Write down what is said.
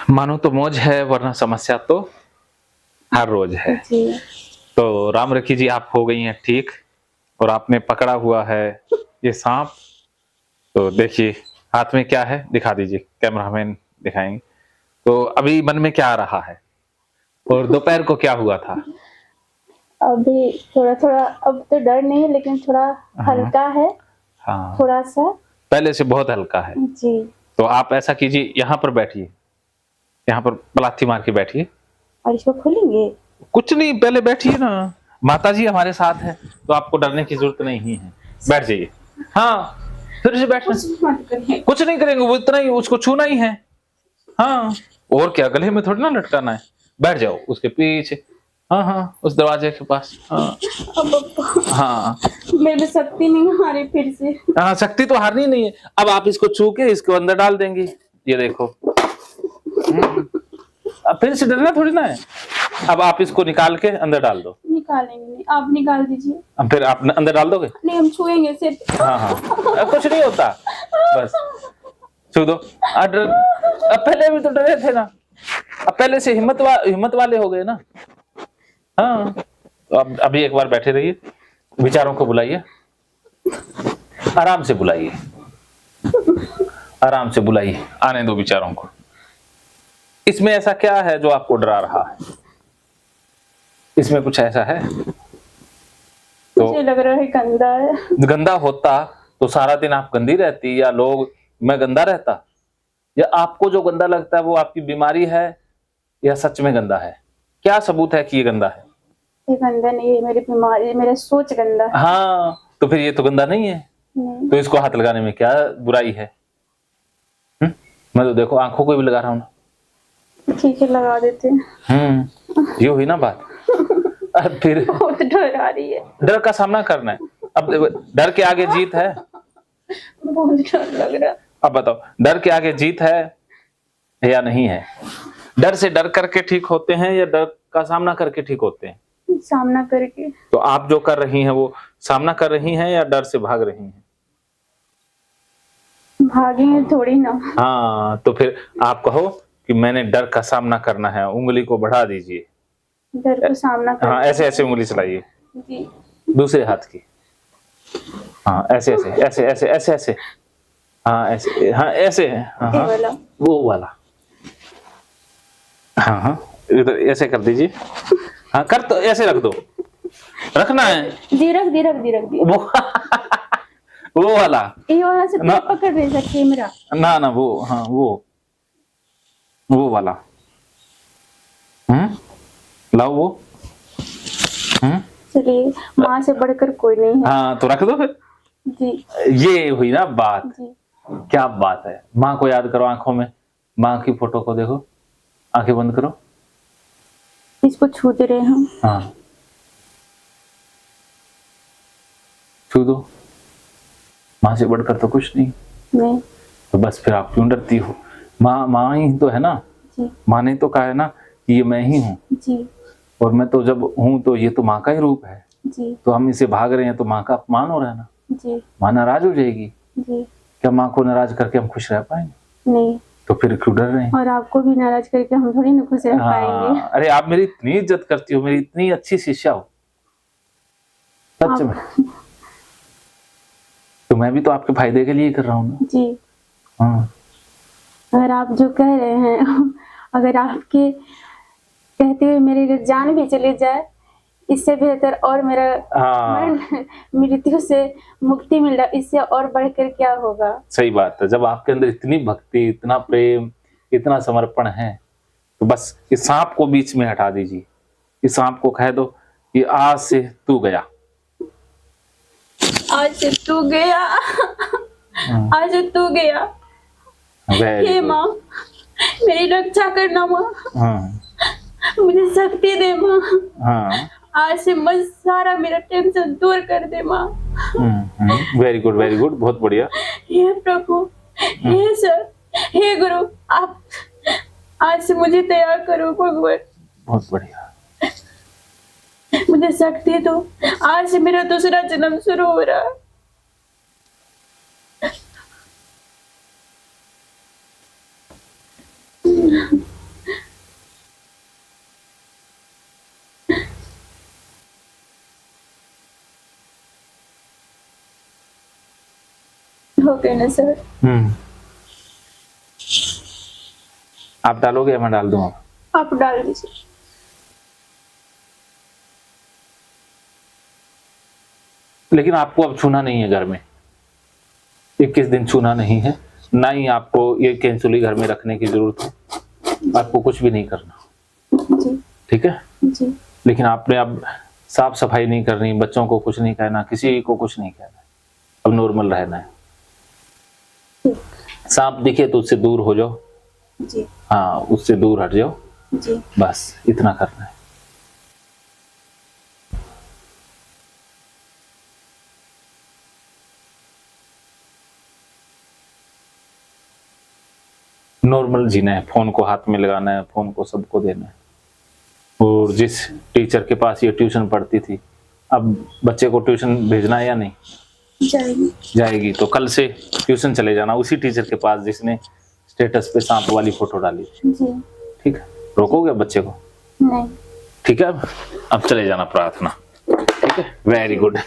मानो तो मौज है वरना समस्या तो हर रोज है। जी। तो राम रखी जी आप हो गई हैं ठीक और आपने पकड़ा हुआ है ये सांप। तो देखिए हाथ में क्या है दिखा दीजिए, कैमरामैन दिखाएंगे। तो अभी मन में क्या आ रहा है और दोपहर को क्या हुआ था? अभी थोड़ा-थोड़ा अब तो डर नहीं है लेकिन थोड़ा हाँ हल्का है, हाँ, थोड़ा-सा। पहले से बहुत हल्का है। जी। तो आप ऐसा कीजिए, यहाँ पर बैठिए, यहाँ पर पलाथी मार के बैठिए। और इसको खोलेंगे? कुछ नहीं, पहले बैठिए ना, माता जी हमारे साथ है तो आपको डरने की जरूरत नहीं है। बैठ जाइए। हाँ, फिर से बैठना। कुछ मत करिए। कुछ नहीं करेंगे, वो इतना ही, उसको छूना ही है। हाँ, और क्या, गले में थोड़ी ना लटकाना है। बैठ जाओ उसके पीछे। हाँ हाँ, उस दरवाजे के पास। हाँ हाँ मेरे में शक्ति नहीं आ रही फिर से। हाँ, शक्ति तो हारनी नहीं है। अब आप इसको छू के इसको अंदर डाल देंगी, ये देखो। अब फिर से डरना थोड़ी ना है। अब आप इसको निकाल के अंदर डाल दो। निकालेंगे नहीं, आप निकाल दीजिए। अब फिर आप अंदर डाल दोगे? नहीं, हम छुएंगे सिर्फ। हाँ हाँ, अब कुछ नहीं होता, बस छू दो। अब पहले भी तो डरे थे ना, अब पहले से हिम्मत वाले हो गए ना। हाँ, तो अब अभी एक बार बैठे रहिए, विचारों को बुलाइए, आराम से बुलाइए, आराम से बुलाइए, आने दो विचारों को। इसमें ऐसा क्या है जो आपको डरा रहा है? इसमें कुछ ऐसा है तो मुझे लग रहा है गंदा है। गंदा होता तो सारा दिन आप गंदी रहती, या लोग मैं गंदा रहता, या आपको जो गंदा लगता है वो आपकी बीमारी है या सच में गंदा है? क्या सबूत है कि ये गंदा है? ये गंदा नहीं है, मेरी बीमारी, मेरा सोच गंदा है। हाँ, तो फिर ये तो गंदा नहीं है। नहीं। तो इसको हाथ लगाने में क्या बुराई है? मैं तो देखो आंखों को भी लगा रहा हूँ ना। ठीक है, लगा देते हैं। ये हुई ना बात। अब फिर बहुत डर आ रही है। डर का सामना करना है। अब डर के आगे जीत है। बहुत डर लग रहा है। अब बताओ, डर के आगे जीत है या नहीं है? डर से डर करके ठीक होते हैं या डर का सामना करके ठीक होते हैं? सामना करके। तो आप जो कर रही हैं वो सामना कर रही हैं या डर से भाग रही हैं? भागेंगे थोड़ी ना। हाँ, तो फिर आप कहो कि मैंने डर का सामना करना है, उंगली को बढ़ा दीजिए। डर को सामना कर। हाँ, ऐसे ऐसे उंगली चलाइए, जी। दूसरे हाथ की। हाँ, ऐसे ऐसे ऐसे ऐसे ऐसे ऐसे, हाँ ऐसे, हाँ ऐसे है, हाँ हाँ, वाला। वो वाला। हाँ हाँ, इधर ऐसे कर दीजिए। हाँ, कर तो ऐसे रख दो, रखना है। जी, रख दी। वो वाला। ये वाला से ना, पकड़ नहीं सकती मेरा। ना वो, हाँ वो वाला। लाओ वो। चलिए, माँ से बढ़कर कोई नहीं है। हाँ, तो रख दो फिर। जी। ये हुई ना बात। जी। क्या बात है। माँ को याद करो, आंखों में माँ की फोटो को देखो, आंखें बंद करो। इसको छू दे रहे हम। हाँ, छू दो। माँ से बढ़कर तो कुछ नहीं। नहीं। तो बस फिर आप क्यों डरती हो? माँ ही तो है ना। जी। माँ ने तो कहा है ना कि ये मैं ही हूँ। जी। और मैं तो जब हूँ तो ये तो माँ का ही रूप है। जी। तो हम इसे भाग रहे हैं तो माँ का अपमान हो रहा है ना। जी। माँ नाराज हो जाएगी। जी। क्या माँ को नाराज करके हम खुश रह पाएंगे? नहीं। तो फिर क्यों डर रहे हैं? और आपको भी नाराज करके हम थोड़ी ना खुश रह पाएंगे। अरे आप मेरी इतनी इज्जत करती हो, मेरी इतनी अच्छी शिष्या हो, सच में। तो मैं भी तो आपके फायदे के लिए कर रहा हूँ ना। जी। हाँ, अगर आप जो कह रहे हैं, अगर आपके कहते हुए मेरी जान भी चली जाए, इससे बेहतर और मेरा मृत्यु से मुक्ति मिल रहा, इससे और बढ़कर क्या होगा? सही बात है। जब आपके अंदर इतनी भक्ति, इतना प्रेम, इतना समर्पण है, तो बस इस सांप को बीच में हटा दीजिए। इस सांप को कह दो कि आज से तू गया, आज से तू गया, आज से तू गया। हे माँ, मेरी रक्षा करना माँ। मुझे शक्ति दे माँ। आज से मैं सारा मेरा टेंशन दूर कर दे माँ। वेरी गुड, वेरी गुड, बहुत बढ़िया। हे प्रभु, हे सर, हे गुरु, आप आज से मुझे तैयार करो भगवान। बहुत बढ़िया। मुझे शक्ति दो, आज से मेरा दूसरा जन्म शुरू हो रहा है। ओके ना सर। आप डालोगे या मैं डाल दूं? आप डाल दीजिए। लेकिन आपको अब छूना नहीं है घर में, 21 दिन छूना नहीं है, ना ही आपको ये कैंसुली घर में रखने की जरूरत है, आपको कुछ भी नहीं करना, जी ठीक है जी। लेकिन आपने अब साफ सफाई नहीं करनी, बच्चों को कुछ नहीं कहना, किसी को कुछ नहीं कहना, अब नॉर्मल रहना है। सांप दिखे तो उससे दूर हो जाओ, जी हाँ उससे दूर हट जाओ, जी। बस इतना करना है। नॉर्मल जीना है, फोन को हाथ में लगाना है, फोन को सबको देना है। और जिस टीचर के पास ये ट्यूशन पढ़ती थी, अब बच्चे को ट्यूशन भेजना है या नहीं? जाएगी। जाएगी, तो कल से ट्यूशन चले जाना उसी टीचर के पास जिसने स्टेटस पे सांप वाली फोटो डाली थी। जी ठीक है, रोकोगे बच्चे को? नहीं। ठीक है, अब चले जाना प्रार्थना। ठीक है, वेरी गुड।